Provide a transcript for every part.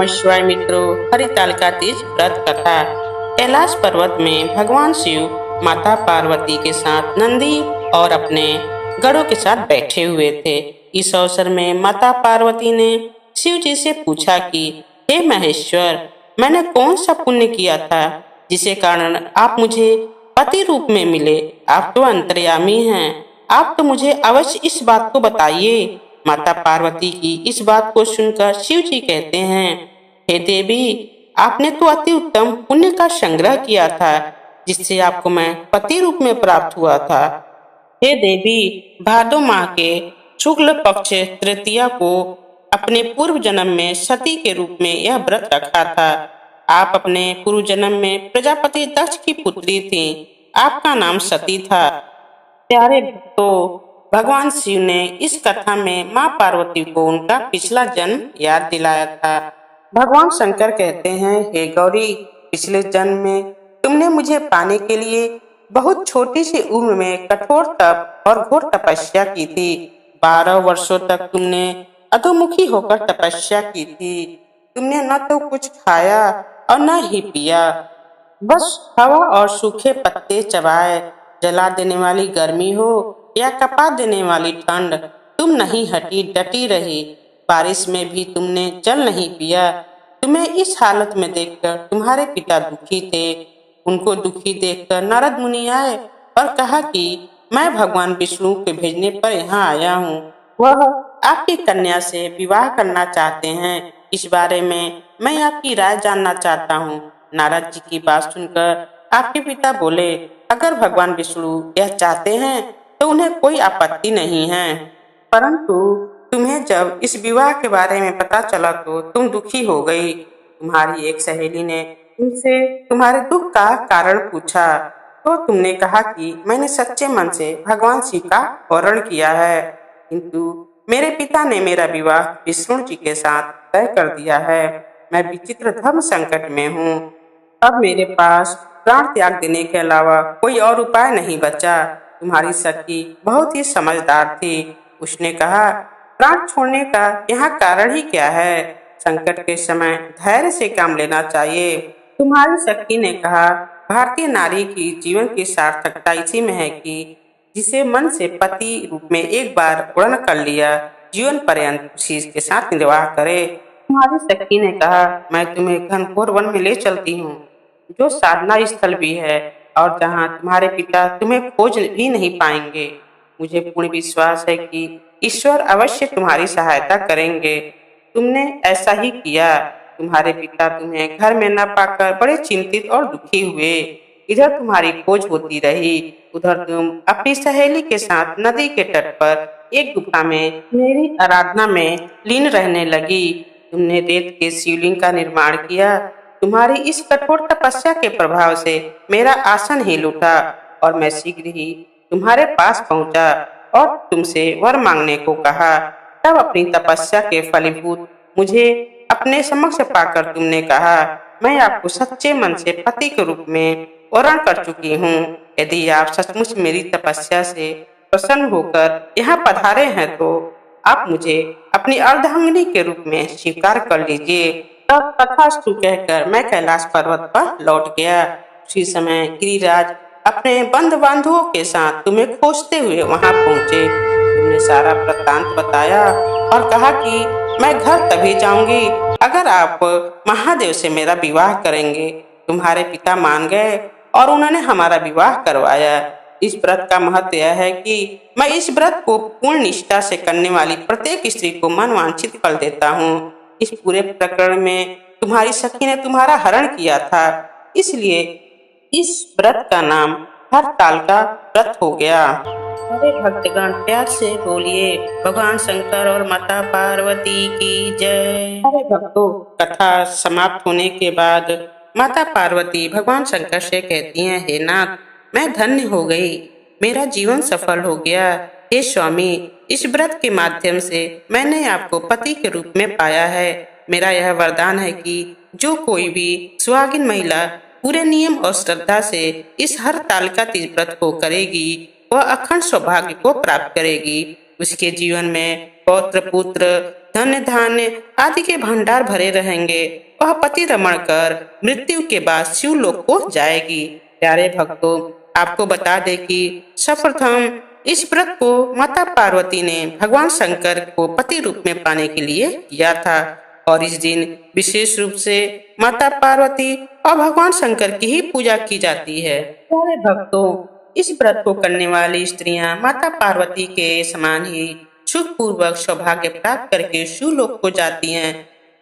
नमः शिवाय मित्रों। हरितालिका तीज व्रत कथा। कैलाश पर्वत में भगवान शिव माता पार्वती के साथ नंदी और अपने गरुड़ के साथ बैठे हुए थे। इस अवसर में माता पार्वती ने शिव जी से पूछा कि हे महेश्वर, मैंने कौन सा पुण्य किया था जिसे कारण आप मुझे पति रूप में मिले। आप तो अंतर्यामी हैं, आप तो मुझे अवश्य इस बात को बताइए। माता पार्वती की इस बात को सुनकर शिव जी कहते हैं, हे देवी, आपने तो अति उत्तम पुण्य का संग्रह किया था जिससे आपको मैं पति रूप में प्राप्त हुआ था। हे देवी, भादो माह के शुक्ल पक्ष तृतीया को अपने पूर्व जन्म में सती के रूप में यह व्रत रखा था। आप अपने पूर्व जन्म में प्रजापति दक्ष की पुत्री थी। आपका नाम सती था। प्यारे भक्तों, भगवान शिव ने इस कथा में माँ पार्वती को उनका पिछला जन्म याद दिलाया था। भगवान शंकर कहते हैं, हे गौरी, पिछले जन्म में तुमने मुझे पाने के लिए बहुत छोटी सी उम्र में कठोर तप और घोर तपस्या की थी। 12 वर्षों तक तुमने अधोमुखी होकर तपस्या की थी। तुमने न तो कुछ खाया और न ही पिया, बस हवा और सूखे पत्ते चबाए। जला देने वाली गर्मी हो या कपा देने वाली ठंड, तुम नहीं हटी, डटी रही। बारिश में भी तुमने जल नहीं पिया। तुम्हें इस हालत में देखकर तुम्हारे पिता दुखी थे। उनको दुखी देखकर नारद मुनि आए और कहा कि मैं भगवान विष्णु के भेजने पर यहाँ आया हूँ। वह आपकी कन्या से विवाह करना चाहते हैं। इस बारे में मैं आपकी राय जानना चाहता हूँ। नारद जी की बात सुनकर आपके पिता बोले, अगर भगवान विष्णु यह चाहते हैं तो उन्हें कोई आपत्ति नहीं है, परंतु तुम्हें जब इस विवाह के बारे में पता चला तो तुम दुखी हो गई। तुम्हारी एक सहेली ने तुमसे तुम्हारे दुख का कारण पूछा तो तुमने कहा कि मैंने सच्चे मन से भगवान शिव का वरण किया है, किंतु मेरे पिता ने मेरा विवाह विष्णु जी के साथ तय कर दिया है। मैं विचित्र धर्म संकट में हूँ। अब मेरे पास प्राण त्याग देने के अलावा कोई और उपाय नहीं बचा। तुम्हारी सखी बहुत ही समझदार थी। उसने कहा, प्राण छोड़ने का यहाँ कारण ही क्या है? संकट के समय धैर्य से काम लेना चाहिए। तुम्हारी सखी ने कहा, भारतीय नारी की जीवन की सार्थकता इसी में है कि जिसे मन से पति रूप में एक बार पूर्ण कर लिया, जीवन पर्यंत उसी के साथ निर्वाह करे। तुम्हारी सखी ने कहा, मैं तुम्हें घनघोर वन में ले चलती हूँ, जो साधना स्थल भी है और जहाँ तुम्हारे पिता तुम्हें खोज भी नहीं पाएंगे। मुझे पूर्ण विश्वास है कि ईश्वर अवश्य तुम्हारी सहायता करेंगे। तुमने ऐसा ही किया। तुम्हारे पिता तुम्हें घर में न पाकर बड़े चिंतित और दुखी हुए। इधर तुम्हारी खोज होती रही, उधर तुम अपनी सहेली के साथ नदी के तट पर एक गुफा में मेरी आराधना में लीन रहने लगी। तुमने रेत के शिवलिंग का निर्माण किया। तुम्हारी इस कठोर तपस्या के प्रभाव से मेरा आसन हिल उठा और मैं शीघ्र ही तुम्हारे पास पहुंचा और तुमसे वर मांगने को कहा। तब अपनी तपस्या के फलीभूत मुझे अपने समक्ष पाकर तुमने कहा, मैं आपको सच्चे मन से पति के रूप में वरण कर चुकी हूँ। यदि आप सचमुच मेरी तपस्या से प्रसन्न होकर यहाँ पधारे हैं तो आप मुझे अपनी अर्धांगिनी के रूप में स्वीकार कर लीजिए। तब तथास्तु कहकर मैं कैलाश पर्वत पर लौट गया। उसी समय गिरिराज अपने बंधु बांधवों के साथ तुम्हें खोजते हुए वहां पहुंचे। तुमने सारा वृत्तांत बताया और कहा कि मैं घर तभी जाऊंगी अगर आप महादेव से मेरा विवाह करेंगे। तुम्हारे पिता मान गए और उन्होंने हमारा विवाह करवाया। इस व्रत का महत्व यह है कि मैं इस व्रत को पूर्ण निष्ठा से करने वाली प्रत्येक स्त्री को मनवांछित फल देता हूँ। इस पूरे प्रकरण में तुम्हारी सखी ने तुम्हारा हरण किया था, इसलिए इस व्रत का नाम हरतालिका व्रत हो गया। अरे भक्तगण, प्यार से बोलिए भगवान शंकर और माता पार्वती की जय। अरे भक्तों, कथा समाप्त होने के बाद माता पार्वती भगवान शंकर से कहती हैं, हे नाथ, मैं धन्य हो गई, मेरा जीवन सफल हो गया। हे स्वामी, इस व्रत के माध्यम से मैंने आपको पति के रूप में पाया है। मेरा यह वरदान है कि जो कोई भी सुहागिन महिला पूरे नियम और श्रद्धा से इस हरतालिका तीज व्रत को करेगी, वह अखंड सौभाग्य को प्राप्त करेगी। उसके जीवन में पौत्र पुत्र धन्य धान्य आदि के भंडार भरे रहेंगे। वह पति रमण कर मृत्यु के बाद शिवलोक को जाएगी। प्यारे भक्तों, आपको बता दें कि सर्वप्रथम इस व्रत को माता पार्वती ने भगवान शंकर को पति रूप में पाने के लिए किया था और इस दिन विशेष रूप से माता पार्वती और भगवान शंकर की ही पूजा की जाती है। प्यारे भक्तों, इस व्रत को करने वाली स्त्रियां माता पार्वती के समान ही सुख पूर्वक सौभाग्य प्राप्त करके शिवलोक को जाती हैं।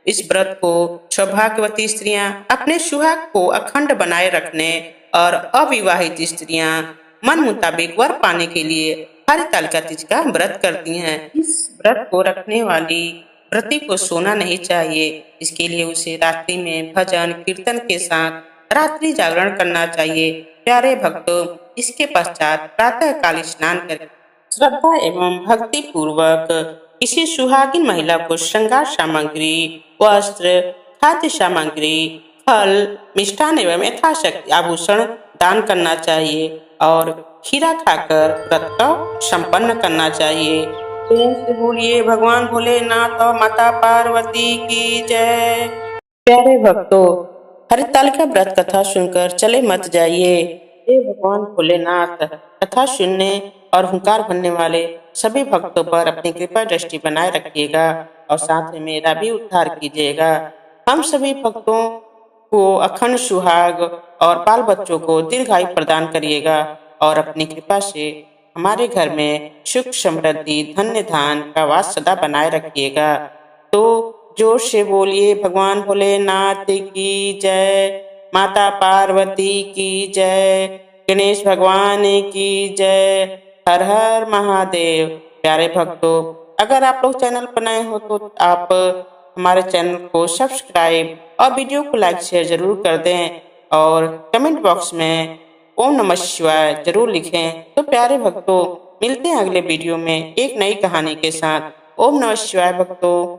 इस व्रत को सौभाग्यवती स्त्रियां अपने सुहाग को अखंड बनाए रखने और अविवाहित स्त्रियां मन मुताबिक वर पाने के लिए हरितालिका तीज का व्रत करती हैं। इस व्रत को रखने वाली व्रती को सोना नहीं चाहिए। इसके लिए उसे रात्रि में भजन कीर्तन के साथ रात्रि जागरण करना चाहिए। प्यारे भक्तों, इसके पश्चात प्रातः काल स्नान कर श्रद्धा एवं भक्ति पूर्वक किसी सुहागिन महिला को श्रृंगार सामग्री, वस्त्र, खाद्य सामग्री, फल, मिष्ठान एवं यथाशक्ति आभूषण दान करना चाहिए और खीरा खाकर व्रत को संपन्न करना चाहिए। प्रेम से बोलिए भगवान भोलेनाथ और माता पार्वती की जय। प्यारे भक्तों, हरितालिका व्रत कथा सुनकर चले मत जाइए। हे भगवान भोलेनाथ, कथा सुनने और हुंकार भरने वाले सभी भक्तों पर अपनी कृपा दृष्टि बनाए रखिएगा और साथ में मेरा भी उद्धार कीजिएगा। हम सभी भक्तों को अखंड सुहाग और बाल बच्चों को दीर्घायु प्रदान करिएगा और अपनी कृपा से हमारे घर में सुख समृद्धि धन्य धान का वास सदा बनाए रखिएगा। तो जोर से बोलिए भगवान भोलेनाथ की जय, माता पार्वती की जय, गणेश भगवान की जय, हर हर महादेव। प्यारे भक्तों, अगर आप लोग चैनल पर नए हो तो आप हमारे चैनल को सब्सक्राइब और वीडियो को लाइक शेयर जरूर कर दें और कमेंट बॉक्स में ओम नमः शिवाय जरूर लिखें। तो प्यारे भक्तों, मिलते हैं अगले वीडियो में एक नई कहानी के साथ। ओम नमः शिवाय भक्तों।